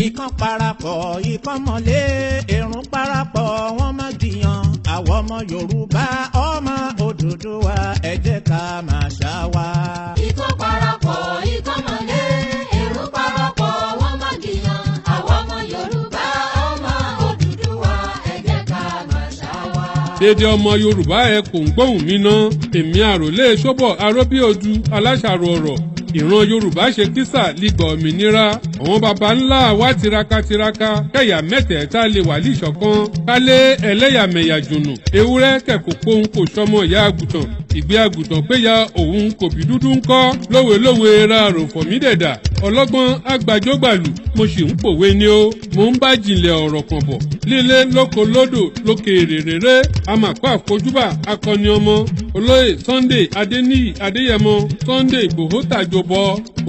Ìkan parapọ̀ ìkan mọ̀lé èrùn parapọ̀ wọ́n má jiyàn àwọn ọmọ Yorùbá ọmọ Odùduwà ẹ jẹ́ ká máa ṣá wa. Ìkan parapọ̀ ìkan mọ̀lé èrùn parapọ̀ wọ́n má jiyàn àwọn ọmọ Yorùbá ọmọ Odùduwà ẹ jẹ́ ká máa ṣá wa. Dédé ọmọ Yorùbá ẹ kò ń gbóhùn mi ná èmi àròlé Ṣóbọ̀ Aróbíòdu aláṣàrò ọ̀rọ̀ ìran Yorùbá ṣe kísà lígbà òmìnira àwọn baba ńlá wa tiraka kẹ̀yà mẹ́tẹ̀ẹ̀ta lè wà líṣọ̀kan kálé ẹlẹ́yàmẹ̀yà jùnù ewúrẹ́ kẹ̀kọ́ pohùn kò sọmọ ìyá àgùntàn ìgbé àgùntàn péya òun kò bí dúdú ń kọ́ lówelówe ra àròfọ̀ mí dẹ̀dà ọlọ́gbọ́n àgbàjọgbàlù mo sì ń pòwe ni ó mo ń bá jìnlẹ̀ ọ̀rọ̀ kan bọ̀ lílé lóko lódò lókè rèrèrè àmàpá àfojúbà akọni ọmọ olóyè Sunday Adéníyì Adéyẹmọ Sunday Ìgbòho tàjọbọ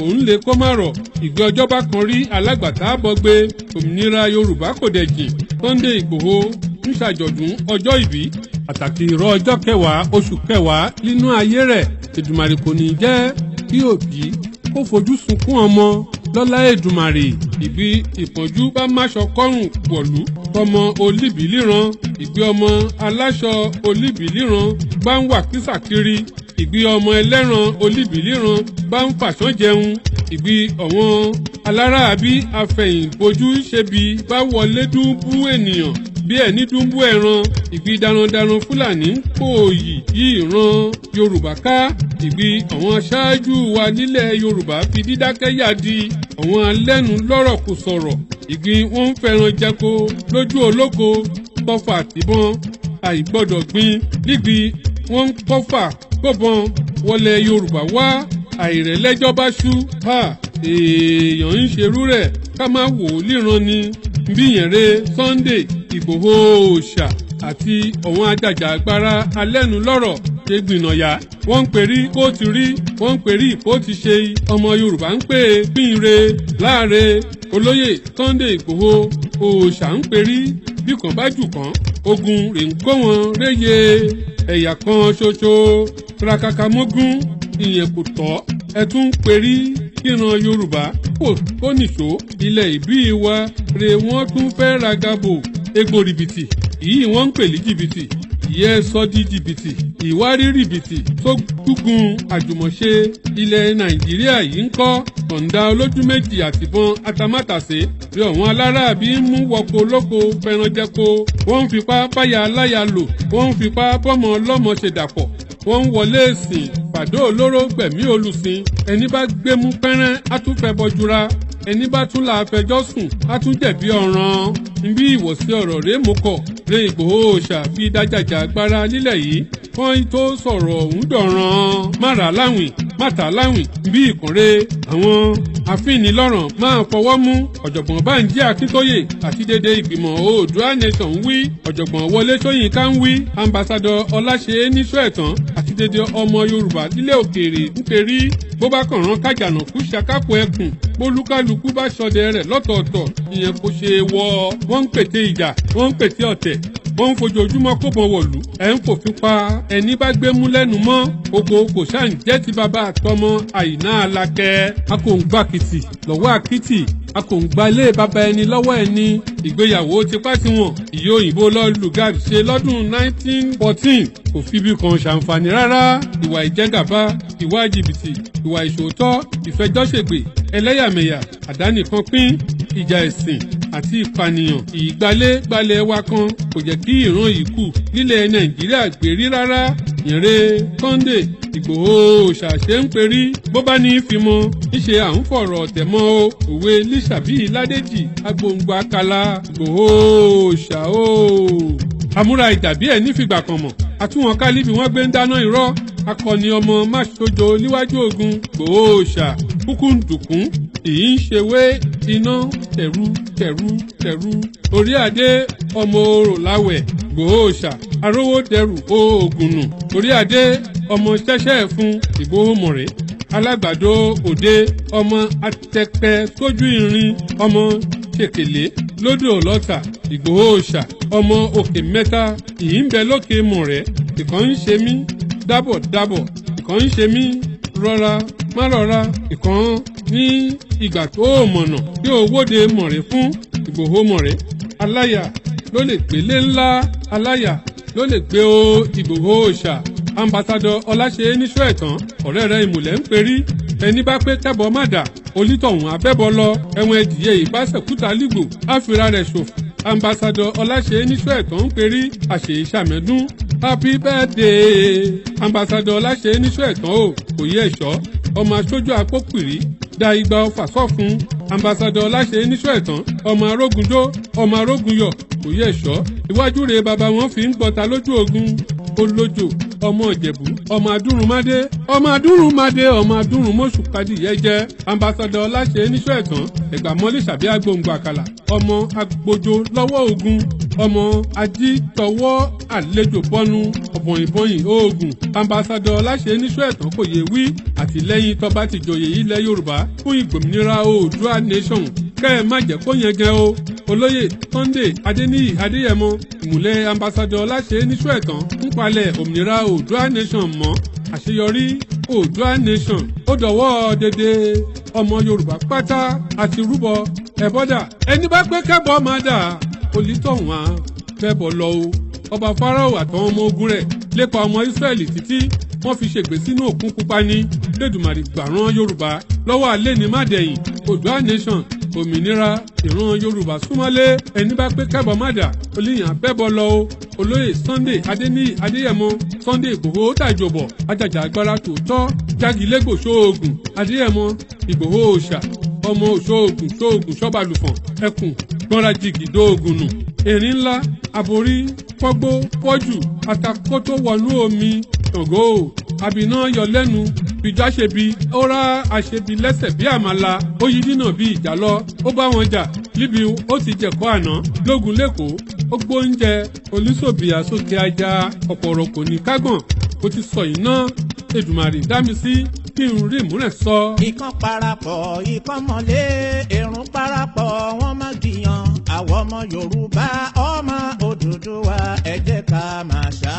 òun lè kó má rọ̀ ìgbé ọjọ́ bá kan rí alágbàtà bọ́gbé òmìnira Yorùbá kò dẹ̀ jìn Sunday Ìgbòho ń ṣàjọ̀dún ọjọ́ ìbí pàtàkì ìrọ̀ ọjọ́ kẹwàá oṣù kẹwàá nínú ayé rẹ̀ Èdùmàrè kò ní jẹ́ kí òbí kó fojú sunkún ọmọ lọ́lá Èdùmàrè ìbí ìpọ́njú bá máṣọ kọ́rùn wọ̀lú tọmọ olíbìlíran ìgbé ọmọ aláṣọ olíbìlíran bá ń wà kísàkiri ìgbé ọmọ ẹlẹ́ran olíbìlíran bá ń fàṣán jẹun ìgbé ọ̀wọ́n aláráàbí afẹ̀yìnbojú ṣebi bá wọlé dúnbú ènìyàn bí ẹni dúnbú ẹran ìgbì darandaran Fúlàní ń pòòyì yí ìran Yorùbá ká ìgbì àwọn aṣáájú wa nílẹ̀ Yorùbá fi dídákẹ́ yàdí àwọn alẹ́nu lọ́rọ̀ kò sọ̀rọ̀ ìgbì wọ́n ń fẹ́ràn jẹko lójú olóko tọfà tìbọn àìgbọ́dọ̀ gbin nígbì wọ́n ń kọ́fà gbọ́bọn wọlé Yorùbá wá àìrẹ̀lẹ́jọ́ bá ṣú èèyàn ń ṣerú rẹ̀ ká má wò ó líran ni bíyẹnrẹ Sunday Ìgbòho Oosa àti àwọn ajàjàgbara alẹ́nulọ́rọ̀ ṣe gbìnàyà wọ́n ń perí kó ti rí wọ́n ń perí kó ti ṣe ọmọ Yorùbá ń pè é gbìnre láàre olóyè Sunday Ìgbòho Oosa ń perí bí kan bá jù kan ogun rè ń kó wọn réye ẹ̀yà kan ṣoṣo rakaka mógún ìyẹn kò tọ́ ẹ tún ń perí kíran Yorùbá kò nìṣó ilẹ̀ ìbí wa rè wọ́n tún fẹ́ ragabo egbò rìbìtì yìí wọ́n ń pè ní jìbìtì ìyẹ́ sọ di jìbìtì ìwárí rìbìtì tó gúngun àjùmọ̀ṣe ilẹ̀ Nàìjíríà yìí ń kọ́ kọ̀ǹda olójú méjì àtìbọn atamátàsé rí àwọn aláráàbí ń mú wọko olóko fẹranjẹko wọ́n ń fipá báyà aláya lò wọ́n ń fipá bọ́mọ ọlọ́mọ ṣe dàpọ̀ wọ́n ń wọlé ìsìn pàdó olóró gbẹ̀mí olùsìn ẹni bá gbémú pẹ́rẹ́ á tún fẹ́ bọ́júra ẹni bá tún la fẹjọ́ sùn á tún jẹ̀bi ọ̀ràn bí ìwọ̀sí ọ̀rọ̀ rẹ̀ mú kọ̀ rẹ̀ Ìgbòho Oosa fi dájàjà agbára nílẹ̀ yìí wọ́n tó sọ̀rọ̀ ọ̀hún dọ̀ràn má rà láwìn má tà láwìn bí ìkànnì àwọn afínilọ́ràn máa fọwọ́ mú ọ̀jọ̀gbọ́n Bánjí Akíntóyè àti dédé ìgbìmọ̀ Oòduà Nation ń wí ọ̀jọ̀gbọ́n Wọlé Ṣóyínká ń wí ambassador Ọláṣẹ́ Níṣọ̀ẹ̀tàn àti dédé ọmọ Yorùbá nílẹ̀ òkèèrè ń perí bó bá kàn rán kájànàkú ṣàkápò ẹkùn bólúkálukú bá ṣọdẹ rẹ̀ lọ́tọ̀ọ̀tọ̀ ìyẹn kò ṣe wọ́ wọ́n ń pète ìjà wọ́n ń pète ọ̀tẹ̀ wọ́n ń fojoojúmọ́ kó bọ̀ wọ̀lú ẹ̀ ń fòfin pa ẹni bá gbé mú lẹ́nu mọ́ oko kò ṣáà ń jẹ́ ti bàbá àtọmọ àìná alákẹ́ a kò ń gbàkìtì lọ́wọ́ àkìtì a kò ń gba ilé bàbá ẹni lọ́wọ́ ẹni ìgbéyàwó tipá tiwọn ìyó òyìnbó lọ lùgàd ṣe lọ́dún 1914 kò fi bí kan ṣàǹfààní rárá ìwà ìjẹgàba ìwà jìbìtì ìwà ìṣòótọ́ ìfẹjọ́ṣègbè ẹlẹ́yàmẹ̀yà àdánìkan pín ìjà ẹ̀sìn àti ìpànìyàn ìgbálẹ̀ wa kan kò jẹ́ kí ìran yìí kù nílẹ̀ Nàìjíríà gbérí rárá ìrẹ́ Sunday Ìgbòho Oosa ṣe ń perí bó bá ní í fi mọ níṣe à ń fọ̀rọ̀ ọ̀tẹ̀ mọ́ òwe lísàbí ládèjì agbóǹgbò akala Ìgbòho Oosa o. àmúra ìjà bí ẹ̀ nífìgbà kan mọ̀ àtúwọ̀n kálí bí wọ́n gbé ń dáná irọ́ akọni ọmọ máṣojo níwájú ogun Ìgbòho Oosa kúkú ń dùnkún èyí ń ṣèwé iná tẹ̀rú orí adé ọmọ orò láwẹ̀ Ìgbòho Oosa arówó dẹrù oògùn nù orí adé ọmọ ṣẹ́ṣẹ́ fún Ìgbòho mọ̀rẹ́ alágbàdo òde ọmọ atẹpẹ tójú irin ọmọ ṣèkèlé lódò lọ́tà Ìgbòho Oosa ọmọ òkè mẹ́ta ìyí ń bẹ lókè mọ̀rẹ́ ìkan ń ṣe mí dábọ̀ ìkan ń ṣe mí rọra má rọra ìkan ní ìgbà tó o mọ̀nà tí o wóde mọ̀rẹ́ fún Ìgbòho mọ̀rẹ́ aláyà ló lè gbélé ńlá aláyà ló lè gbé o Igboho Oosa ambassadọ Ọláṣẹ́ níṣọ́ ẹ̀tàn ọ̀rẹ́ rẹ̀ ìmùlẹ̀ ń perí ẹni bá pé kẹ́bọ má dà onítọ̀hún abẹ́bọ lọ ẹ̀wọ̀n ẹ̀dìyẹ ìbásẹ̀kúta lígbò áfíra rẹ̀ ṣòfò ambassadọ Ọláṣẹ́ níṣọ́ ẹ̀tàn ń perí àṣèyí ṣàmẹ́dún happy birthday ambassadọ Ọláṣẹ́ níṣọ́ ẹ̀tàn o kò yẹ ẹ̀ṣọ́ ọmọ aṣojú apópìrí da igba ọfà sọ́fun ambassadọ Ọláṣẹ́ níṣọ́ ẹ̀tàn ọmọ arógundó ọmọ arógunyọ̀ kò yẹ ẹ̀ṣọ́ iwájú rẹ̀ bàbá wọn fi ń gbọ́ta lójú ogun olójó ọmọ ìjẹ̀bú ọmọ adúrúnmádé ọmọ adúrúnmọ́sù kadìyẹ jẹ́ ambassadọ Ọláṣẹ́ níṣọ́ ẹ̀tàn ẹ̀gbàmọ́lé ṣàbí agbóǹgbò àkàlà ọmọ agbójó lọ́wọ́ ogun ọmọ ajítọwọ́ àlejò bọ́nu ọ̀bọ̀nyìnbọ̀nyìn oògùn ambassadọ Ọláṣẹ́ níṣọ́ ẹ̀tàn kò yẹ wí àtìlẹ́yìn tọba tìjòyè ilẹ̀ Yorùbá fún ìgbòmìnira Oòduà nation kẹ́ ẹ má jẹ́ kó yẹn gẹ o olóyè Sunday Adéníyì Adéyẹmọ ìmùlẹ̀ ambassadọ Ọláṣẹ́ níṣọ́ ẹ̀tàn ń palẹ̀ òmìnira Oòduà nation mọ́ àṣeyọrí Oòduà nation ó dọ̀wọ́ dédé ọmọ Yorùbá pátá àti rúbọ ẹ̀bọ́dà ẹni bá pé kẹ́bọ máa dà olítọ̀hún á bẹ́bọ lọ o ọba Fáráò àtàwọn ọmọ ogun rẹ̀ lépa ọmọ Ísírẹ́lì títí wọ́n fi ṣègbè sínú òkun pupa ní lẹ́dùmarè gbàrán Yorùbá lọ́wọ́ alẹ́ ní mádẹ́yìn Oòduà nation òmìnira ìran Yorùbá súnmọ́lé ẹni bá pé kẹ́bọ má dà olíyàn bẹ́bọ lọ o olóyè Sunday Adéníyì Adéyẹmọ Sunday Ìgbòho dàjọbọ̀ ajàjà agbára tòótọ́ jágilégò ṣóògùn Adéyẹmọ Ìgbòho Oosa ọmọ òṣóògùn ṣọ́balùfọ̀n ẹkùn gbọ́nra jìgì dóògùn nù erin ńlá aborí fọ́gbó fọ́jù atakótó wọnú omi Ṣàngó àbínà yọ lẹ́nu fìjà ṣebi ó rá àṣebi lẹ́sẹ̀ bí àmàlà ó yí dínà bí ìjàlọ ó bá wọn jà níbi ó ti jẹ̀kọ́ àná lógun lẹ́kọ̀ọ́ ó gbóúnjẹ oníṣòbìyà sókè ajá ọ̀pọ̀rọ̀ kò ní kágbọ̀n ó ti sọ yìí ná Èdùmàrè dá mi sí kí n rí ìmúrẹ̀ sọ. Ìkan parapọ̀ ìkan mọ̀lé èrún parapọ̀ wọ́n má jiyàn àwọn ọmọ Yorùbá ọmọ Odùduwà ẹ jẹ́ ká máa ṣá.